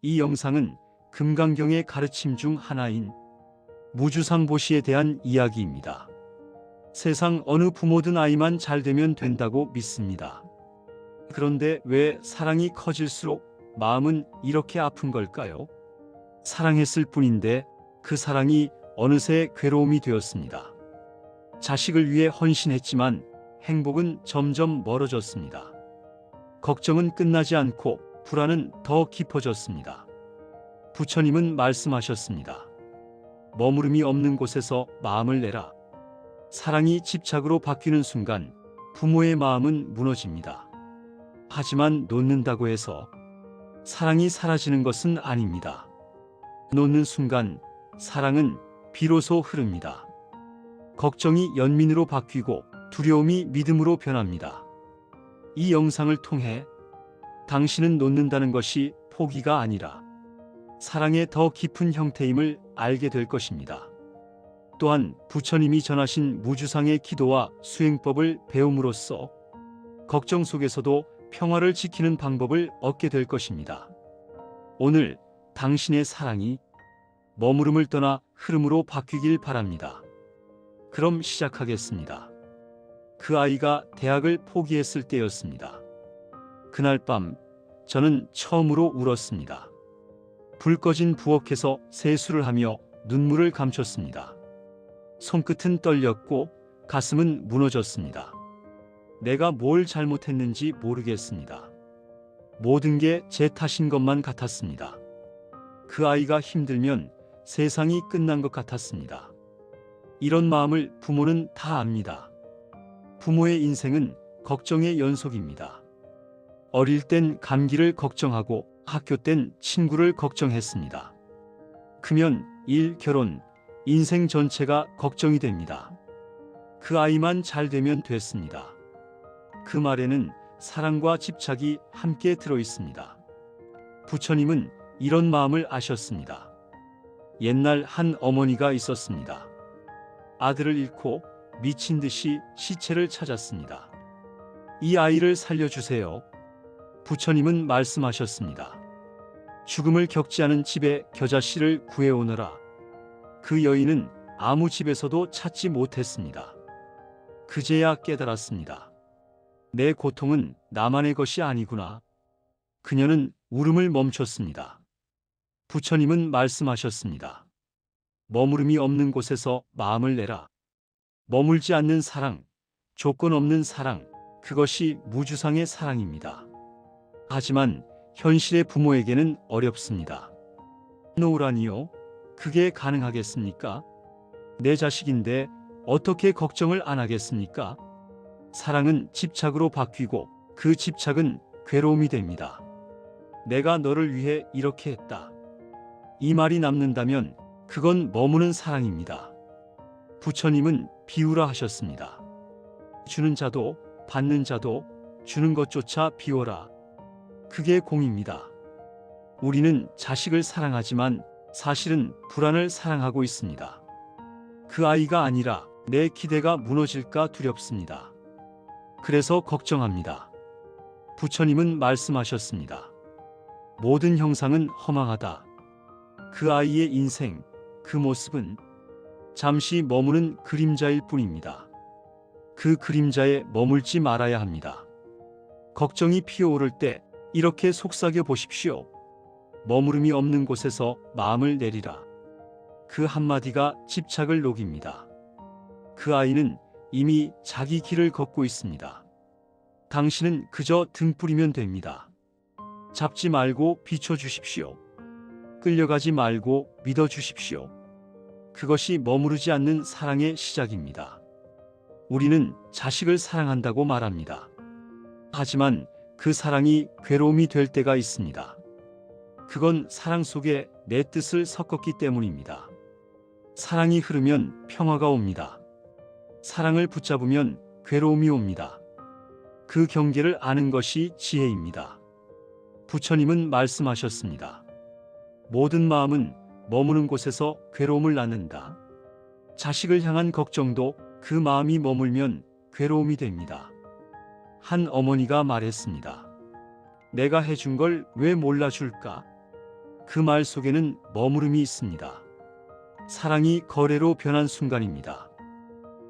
이 영상은 금강경의 가르침 중 하나인 무주상보시에 대한 이야기입니다. 세상 어느 부모든 아이만 잘 되면 된다고 믿습니다. 그런데 왜 사랑이 커질수록 마음은 이렇게 아픈 걸까요? 사랑했을 뿐인데 그 사랑이 어느새 괴로움이 되었습니다. 자식을 위해 헌신했지만 행복은 점점 멀어졌습니다. 걱정은 끝나지 않고 불안은 더 깊어졌습니다. 부처님은 말씀하셨습니다. 머무름이 없는 곳에서 마음을 내라. 사랑이 집착으로 바뀌는 순간 부모의 마음은 무너집니다. 하지만 놓는다고 해서 사랑이 사라지는 것은 아닙니다. 놓는 순간 사랑은 비로소 흐릅니다. 걱정이 연민으로 바뀌고 두려움이 믿음으로 변합니다. 이 영상을 통해 당신은 놓는다는 것이 포기가 아니라 사랑의 더 깊은 형태임을 알게 될 것입니다. 또한 부처님이 전하신 무주상의 기도와 수행법을 배움으로써 걱정 속에서도 평화를 지키는 방법을 얻게 될 것입니다. 오늘 당신의 사랑이 머무름을 떠나 흐름으로 바뀌길 바랍니다. 그럼 시작하겠습니다. 그 아이가 대학을 포기했을 때였습니다. 그날 밤 저는 처음으로 울었습니다. 불 꺼진 부엌에서 세수를 하며 눈물을 감췄습니다. 손끝은 떨렸고 가슴은 무너졌습니다. 내가 뭘 잘못했는지 모르겠습니다. 모든 게 제 탓인 것만 같았습니다. 그 아이가 힘들면 세상이 끝난 것 같았습니다. 이런 마음을 부모는 다 압니다. 부모의 인생은 걱정의 연속입니다. 어릴 땐 감기를 걱정하고 학교 땐 친구를 걱정했습니다. 크면 일, 결혼, 인생 전체가 걱정이 됩니다. 그 아이만 잘 되면 됐습니다. 그 말에는 사랑과 집착이 함께 들어 있습니다. 부처님은 이런 마음을 아셨습니다. 옛날 한 어머니가 있었습니다. 아들을 잃고 미친 듯이 시체를 찾았습니다. 이 아이를 살려주세요. 부처님은 말씀하셨습니다. 죽음을 겪지 않은 집에 겨자씨를 구해오너라. 그 여인은 아무 집에서도 찾지 못했습니다. 그제야 깨달았습니다. 내 고통은 나만의 것이 아니구나. 그녀는 울음을 멈췄습니다. 부처님은 말씀하셨습니다. 머무름이 없는 곳에서 마음을 내라. 머물지 않는 사랑, 조건 없는 사랑, 그것이 무주상의 사랑입니다. 하지만 현실의 부모에게는 어렵습니다. 놓으라니요? 그게 가능하겠습니까? 내 자식인데 어떻게 걱정을 안 하겠습니까? 사랑은 집착으로 바뀌고 그 집착은 괴로움이 됩니다. 내가 너를 위해 이렇게 했다. 이 말이 남는다면 그건 머무는 사랑입니다. 부처님은 비우라 하셨습니다. 주는 자도 받는 자도 주는 것조차 비워라. 그게 공입니다. 우리는 자식을 사랑하지만 사실은 불안을 사랑하고 있습니다. 그 아이가 아니라 내 기대가 무너질까 두렵습니다. 그래서 걱정합니다. 부처님은 말씀하셨습니다. 모든 형상은 허망하다. 그 아이의 인생, 그 모습은 잠시 머무는 그림자일 뿐입니다. 그 그림자에 머물지 말아야 합니다. 걱정이 피어오를 때 이렇게 속삭여 보십시오. 머무름이 없는 곳에서 마음을 내리라. 그 한마디가 집착을 녹입니다. 그 아이는 이미 자기 길을 걷고 있습니다. 당신은 그저 등불이면 됩니다. 잡지 말고 비춰주십시오. 끌려가지 말고 믿어주십시오. 그것이 머무르지 않는 사랑의 시작입니다. 우리는 자식을 사랑한다고 말합니다. 하지만 그 사랑이 괴로움이 될 때가 있습니다. 그건 사랑 속에 내 뜻을 섞었기 때문입니다. 사랑이 흐르면 평화가 옵니다. 사랑을 붙잡으면 괴로움이 옵니다. 그 경계를 아는 것이 지혜입니다. 부처님은 말씀하셨습니다. 모든 마음은 머무는 곳에서 괴로움을 낳는다. 자식을 향한 걱정도 그 마음이 머물면 괴로움이 됩니다. 한 어머니가 말했습니다. 내가 해준 걸 왜 몰라줄까? 그 말 속에는 머무름이 있습니다. 사랑이 거래로 변한 순간입니다.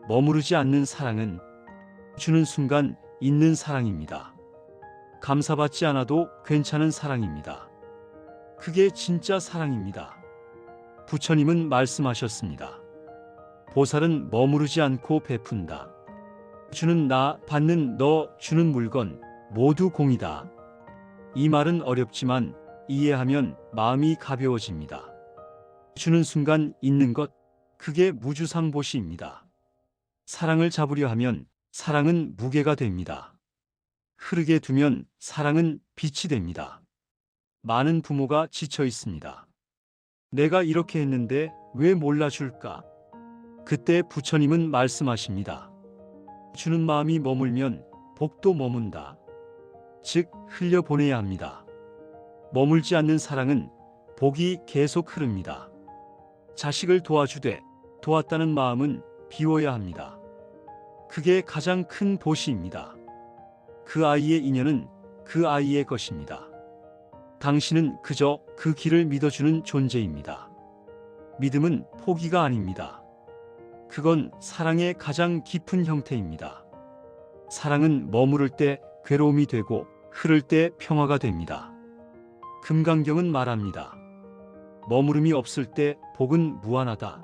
머무르지 않는 사랑은 주는 순간 있는 사랑입니다. 감사받지 않아도 괜찮은 사랑입니다. 그게 진짜 사랑입니다. 부처님은 말씀하셨습니다. 보살은 머무르지 않고 베푼다. 주는 나, 받는 너, 주는 물건 모두 공이다. 이 말은 어렵지만 이해하면 마음이 가벼워집니다. 주는 순간 있는 것, 그게 무주상보시입니다. 사랑을 잡으려 하면 사랑은 무게가 됩니다. 흐르게 두면 사랑은 빛이 됩니다. 많은 부모가 지쳐 있습니다. 내가 이렇게 했는데 왜 몰라줄까? 그때 부처님은 말씀하십니다. 주는 마음이 머물면 복도 머문다. 즉 흘려보내야 합니다. 머물지 않는 사랑은 복이 계속 흐릅니다. 자식을 도와주되 도왔다는 마음은 비워야 합니다. 그게 가장 큰 보시입니다. 그 아이의 인연은 그 아이의 것입니다. 당신은 그저 그 길을 믿어주는 존재입니다. 믿음은 포기가 아닙니다. 그건 사랑의 가장 깊은 형태입니다. 사랑은 머무를 때 괴로움이 되고 흐를 때 평화가 됩니다. 금강경은 말합니다. 머무름이 없을 때 복은 무한하다.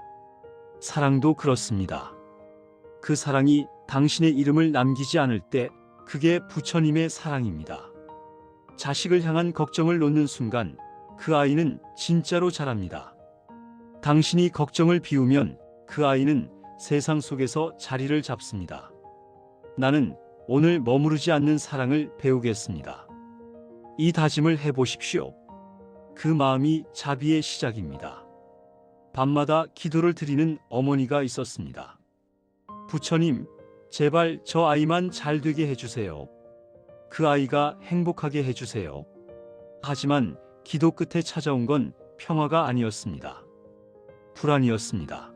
사랑도 그렇습니다. 그 사랑이 당신의 이름을 남기지 않을 때 그게 부처님의 사랑입니다. 자식을 향한 걱정을 놓는 순간 그 아이는 진짜로 자랍니다. 당신이 걱정을 비우면 그 아이는 세상 속에서 자리를 잡습니다. 나는 오늘 머무르지 않는 사랑을 배우겠습니다. 이 다짐을 해보십시오. 그 마음이 자비의 시작입니다. 밤마다 기도를 드리는 어머니가 있었습니다. 부처님, 제발 저 아이만 잘 되게 해주세요. 그 아이가 행복하게 해주세요. 하지만 기도 끝에 찾아온 건 평화가 아니었습니다. 불안이었습니다.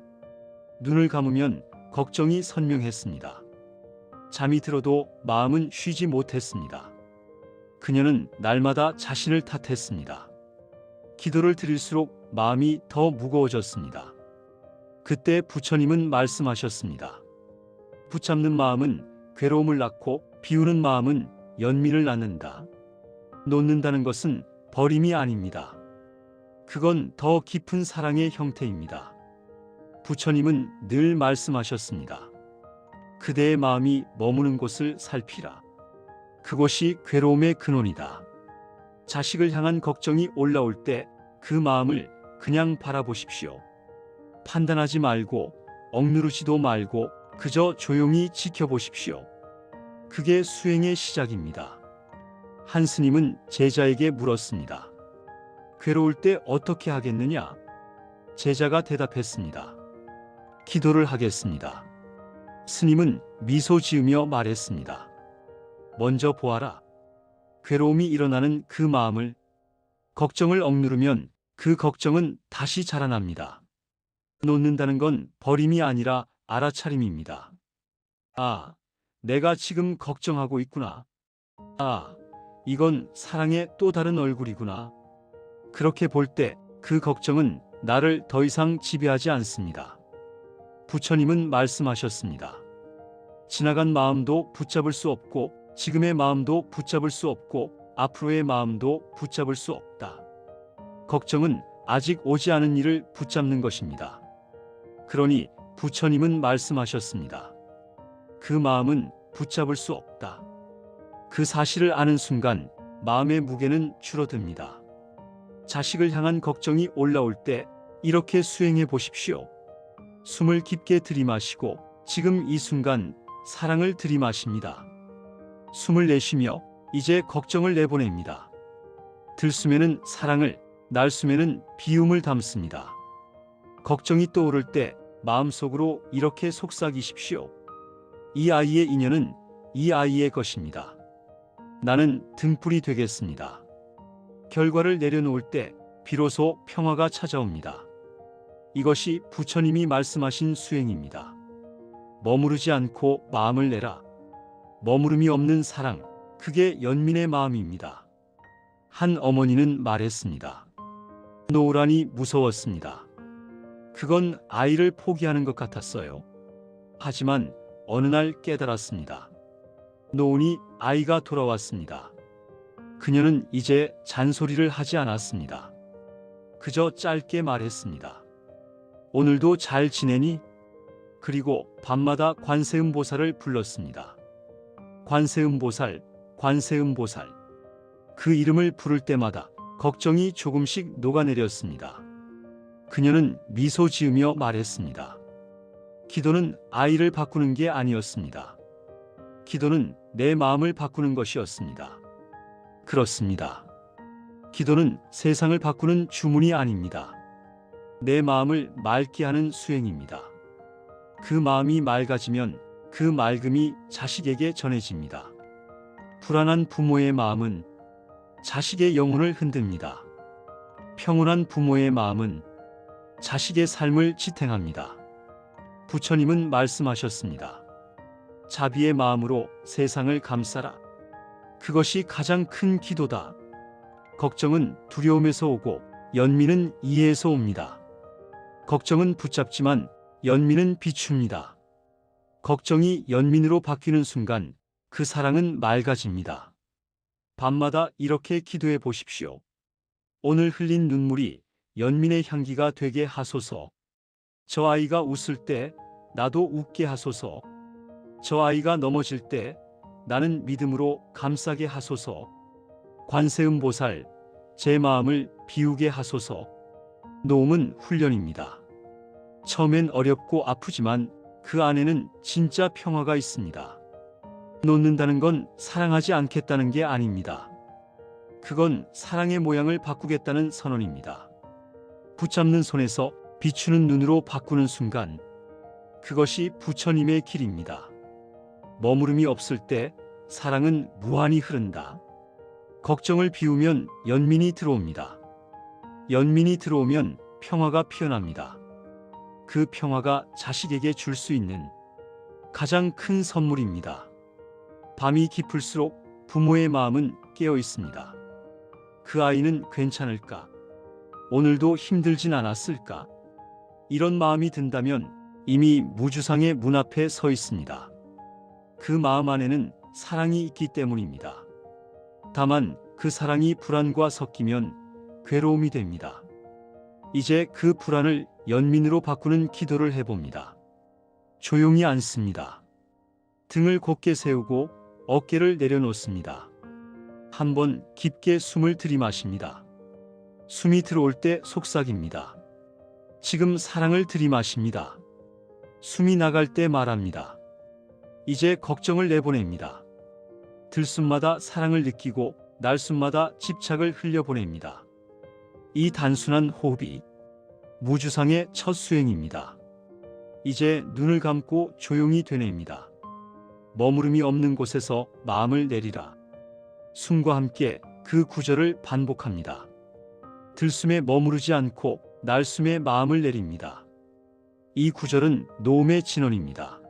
눈을 감으면 걱정이 선명했습니다. 잠이 들어도 마음은 쉬지 못했습니다. 그녀는 날마다 자신을 탓했습니다. 기도를 드릴수록 마음이 더 무거워졌습니다. 그때 부처님은 말씀하셨습니다. 붙잡는 마음은 괴로움을 낳고 비우는 마음은 연민을 낳는다. 놓는다는 것은 버림이 아닙니다. 그건 더 깊은 사랑의 형태입니다. 부처님은 늘 말씀하셨습니다. 그대의 마음이 머무는 곳을 살피라. 그곳이 괴로움의 근원이다. 자식을 향한 걱정이 올라올 때 그 마음을 그냥 바라보십시오. 판단하지 말고 억누르지도 말고 그저 조용히 지켜보십시오. 그게 수행의 시작입니다. 한 스님은 제자에게 물었습니다. 괴로울 때 어떻게 하겠느냐? 제자가 대답했습니다. 기도를 하겠습니다. 스님은 미소 지으며 말했습니다. 먼저 보아라. 괴로움이 일어나는 그 마음을, 걱정을 억누르면 그 걱정은 다시 자라납니다. 놓는다는 건 버림이 아니라 알아차림입니다. 아, 내가 지금 걱정하고 있구나. 아, 이건 사랑의 또 다른 얼굴이구나. 그렇게 볼 때 그 걱정은 나를 더 이상 지배하지 않습니다. 부처님은 말씀하셨습니다. 지나간 마음도 붙잡을 수 없고 지금의 마음도 붙잡을 수 없고 앞으로의 마음도 붙잡을 수 없다. 걱정은 아직 오지 않은 일을 붙잡는 것입니다. 그러니 부처님은 말씀하셨습니다. 그 마음은 붙잡을 수 없다. 그 사실을 아는 순간 마음의 무게는 줄어듭니다. 자식을 향한 걱정이 올라올 때 이렇게 수행해 보십시오. 숨을 깊게 들이마시고 지금 이 순간 사랑을 들이마십니다. 숨을 내쉬며 이제 걱정을 내보냅니다. 들숨에는 사랑을, 날숨에는 비움을 담습니다. 걱정이 떠오를 때 마음속으로 이렇게 속삭이십시오. 이 아이의 인연은 이 아이의 것입니다. 나는 등불이 되겠습니다. 결과를 내려놓을 때 비로소 평화가 찾아옵니다. 이것이 부처님이 말씀하신 수행입니다. 머무르지 않고 마음을 내라. 머무름이 없는 사랑, 그게 연민의 마음입니다. 한 어머니는 말했습니다. 놓으라니 무서웠습니다. 그건 아이를 포기하는 것 같았어요. 하지만 어느 날 깨달았습니다. 놓으니 아이가 돌아왔습니다. 그녀는 이제 잔소리를 하지 않았습니다. 그저 짧게 말했습니다. 오늘도 잘 지내니? 그리고 밤마다 관세음보살을 불렀습니다. 관세음보살, 관세음보살. 그 이름을 부를 때마다 걱정이 조금씩 녹아내렸습니다. 그녀는 미소 지으며 말했습니다. 기도는 아이를 바꾸는 게 아니었습니다. 기도는 내 마음을 바꾸는 것이었습니다. 그렇습니다. 기도는 세상을 바꾸는 주문이 아닙니다. 내 마음을 맑게 하는 수행입니다. 그 마음이 맑아지면 그 맑음이 자식에게 전해집니다. 불안한 부모의 마음은 자식의 영혼을 흔듭니다. 평온한 부모의 마음은 자식의 삶을 지탱합니다. 부처님은 말씀하셨습니다. 자비의 마음으로 세상을 감싸라. 그것이 가장 큰 기도다. 걱정은 두려움에서 오고 연민은 이해에서 옵니다. 걱정은 붙잡지만 연민은 비춥니다. 걱정이 연민으로 바뀌는 순간 그 사랑은 맑아집니다. 밤마다 이렇게 기도해 보십시오. 오늘 흘린 눈물이 연민의 향기가 되게 하소서. 저 아이가 웃을 때 나도 웃게 하소서. 저 아이가 넘어질 때 나는 믿음으로 감싸게 하소서. 관세음보살, 제 마음을 비우게 하소서. 놓음은 훈련입니다. 처음엔 어렵고 아프지만 그 안에는 진짜 평화가 있습니다. 놓는다는 건 사랑하지 않겠다는 게 아닙니다. 그건 사랑의 모양을 바꾸겠다는 선언입니다. 붙잡는 손에서 비추는 눈으로 바꾸는 순간 그것이 부처님의 길입니다. 머무름이 없을 때 사랑은 무한히 흐른다. 걱정을 비우면 연민이 들어옵니다. 연민이 들어오면 평화가 피어납니다. 그 평화가 자식에게 줄 수 있는 가장 큰 선물입니다. 밤이 깊을수록 부모의 마음은 깨어 있습니다. 그 아이는 괜찮을까? 오늘도 힘들진 않았을까? 이런 마음이 든다면 이미 무주상의 문 앞에 서 있습니다. 그 마음 안에는 사랑이 있기 때문입니다. 다만 그 사랑이 불안과 섞이면 괴로움이 됩니다. 이제 그 불안을 연민으로 바꾸는 기도를 해봅니다. 조용히 앉습니다. 등을 곧게 세우고 어깨를 내려놓습니다. 한번 깊게 숨을 들이마십니다. 숨이 들어올 때 속삭입니다. 지금 사랑을 들이마십니다. 숨이 나갈 때 말합니다. 이제 걱정을 내보냅니다. 들숨마다 사랑을 느끼고 날숨마다 집착을 흘려보냅니다. 이 단순한 호흡이 무주상의 첫 수행입니다. 이제 눈을 감고 조용히 되뇌입니다. 머무름이 없는 곳에서 마음을 내리라. 숨과 함께 그 구절을 반복합니다. 들숨에 머무르지 않고 날숨에 마음을 내립니다. 이 구절은 노음의 진원입니다.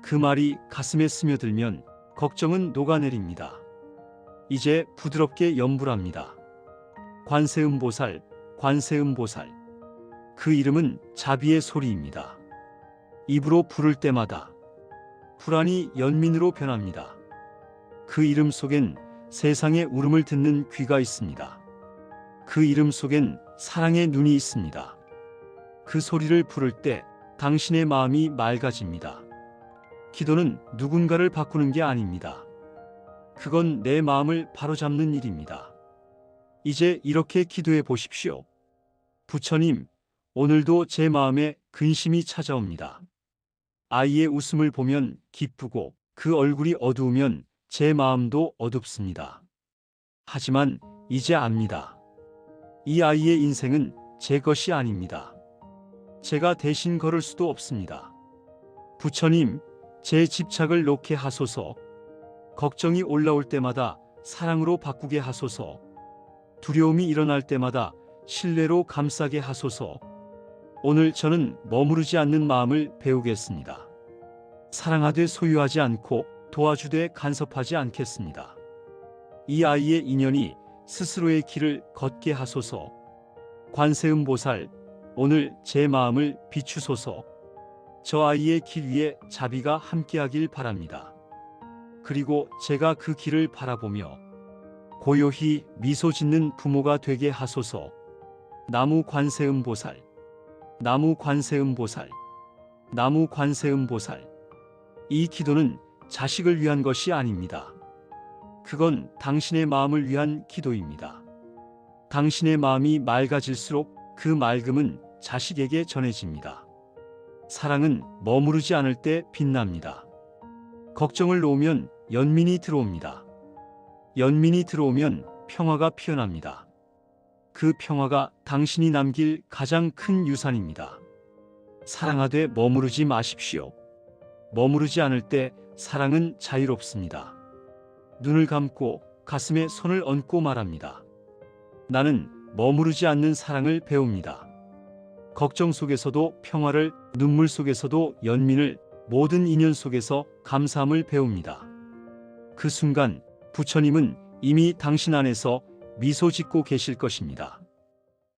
그 말이 가슴에 스며들면 걱정은 녹아내립니다. 이제 부드럽게 염불합니다. 관세음보살, 관세음보살. 그 이름은 자비의 소리입니다. 입으로 부를 때마다 불안이 연민으로 변합니다. 그 이름 속엔 세상의 울음을 듣는 귀가 있습니다. 그 이름 속엔 사랑의 눈이 있습니다. 그 소리를 부를 때 당신의 마음이 맑아집니다. 기도는 누군가를 바꾸는 게 아닙니다. 그건 내 마음을 바로잡는 일입니다. 이제 이렇게 기도해 보십시오. 부처님, 오늘도 제 마음에 근심이 찾아옵니다. 아이의 웃음을 보면 기쁘고 그 얼굴이 어두우면 제 마음도 어둡습니다. 하지만 이제 압니다. 이 아이의 인생은 제 것이 아닙니다. 제가 대신 걸을 수도 없습니다. 부처님, 제 집착을 놓게 하소서. 걱정이 올라올 때마다 사랑으로 바꾸게 하소서. 두려움이 일어날 때마다 신뢰로 감싸게 하소서. 오늘 저는 머무르지 않는 마음을 배우겠습니다. 사랑하되 소유하지 않고 도와주되 간섭하지 않겠습니다. 이 아이의 인연이 스스로의 길을 걷게 하소서. 관세음보살, 오늘 제 마음을 비추소서. 저 아이의 길 위에 자비가 함께하길 바랍니다. 그리고 제가 그 길을 바라보며 고요히 미소 짓는 부모가 되게 하소서. 나무 관세음보살, 나무 관세음보살, 나무 관세음보살. 이 기도는 자식을 위한 것이 아닙니다. 그건 당신의 마음을 위한 기도입니다. 당신의 마음이 맑아질수록 그 맑음은 자식에게 전해집니다. 사랑은 머무르지 않을 때 빛납니다. 걱정을 놓으면 연민이 들어옵니다. 연민이 들어오면 평화가 피어납니다. 그 평화가 당신이 남길 가장 큰 유산입니다. 사랑하되 머무르지 마십시오. 머무르지 않을 때 사랑은 자유롭습니다. 눈을 감고 가슴에 손을 얹고 말합니다. 나는 머무르지 않는 사랑을 배웁니다. 걱정 속에서도 평화를, 눈물 속에서도 연민을, 모든 인연 속에서 감사함을 배웁니다. 그 순간 부처님은 이미 당신 안에서 미소 짓고 계실 것입니다.